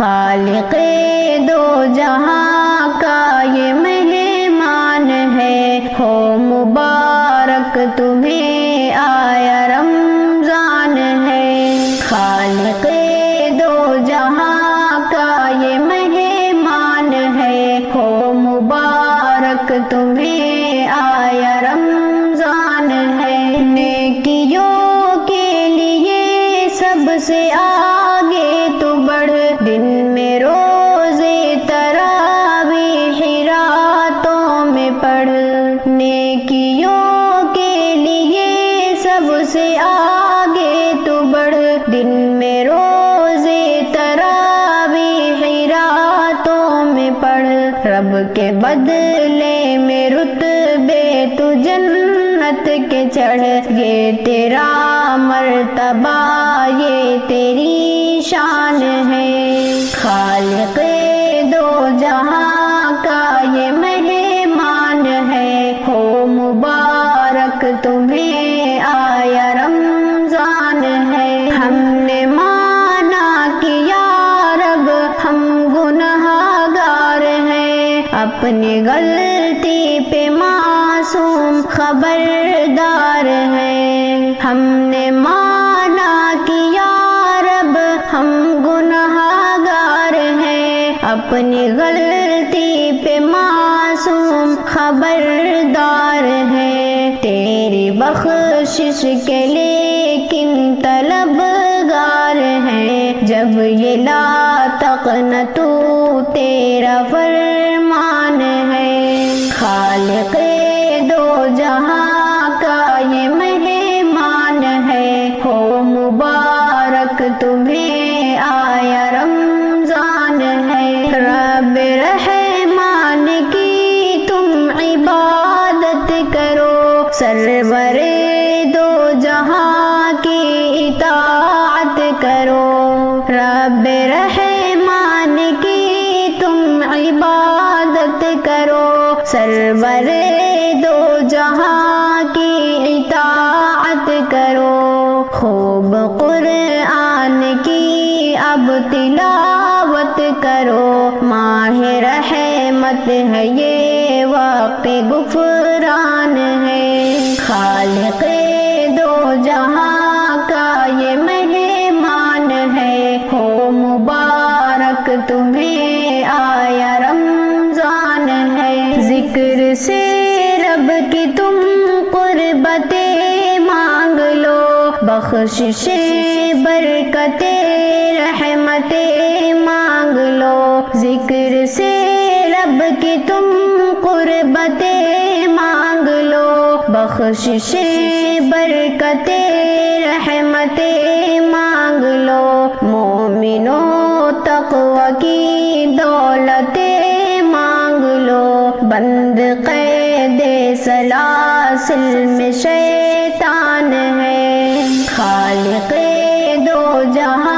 خالق دو جہاں کا یہ مہمان ہے، ہو مبارک تمہیں آیا رمضان ہے۔ خالق دو جہاں کا یہ مہمان ہے، ہو مبارک تمہیں آیا رمضان ہے۔ نیکیوں کے لیے سب سے آگے تو بڑھ، دن میں روزے تراویح راتوں میں پڑھ۔ نیکیوں کے لیے سب سے آگے تو بڑھ، دن میں روزے تراویح راتوں میں پڑھ۔ رب کے بدلے میں رتبے تو جنت کے چڑھ، یہ تیرا مرتبہ یہ تیری شان ہے۔ خالق دو جہاں کا یہ مہمان ہے، ہو مبارک تمہیں آیا رمضان ہے۔ ہم نے مانا کہ یا رب ہم گنہگار ہیں، اپنی غلطی پہ معصوم خبردار ہیں۔ ہم نے مانا کہ یا رب ہم گنہگار ہیں، اپنی غلطی پہ معصوم خبردار ہیں۔ تیری بخشش کے لیکن طلبگار ہیں، جب یہ لا تقنطوا تیرا فرمان ہے۔ خالق دو جہاں کا یہ مہمان ہے، ہو مبارک تمہیں آیا رمضان ہے۔ رب رحمان کی تم عبادت کرو، سرور دو جہاں کی اطاعت کرو۔ رب رحمان کی تم عبادت کرو، سرور دو جہاں کی اطاعت کرو۔ خوب قرآن کی اب تلاوت کرو، ماہ رحمت ہے یہ وقت غفران ہے۔ خالق دو جہاں کا یہ مہمان ہے، ہو مبارک تمہیں آیا رمضان ہے۔ ذکر سے رب کی تم قربتیں مانگ لو، بخششیں برکتیں رحمتیں مانگ لو۔ ذکر سے رب کی تم قربتیں مانگ لو، بخششیں برکتیں رحمتیں مانگ لو۔ مومنوں تقوی کی دولتیں مانگ لو، بند قید سلاسل میں شیطان ہے۔ خالق دو جہاں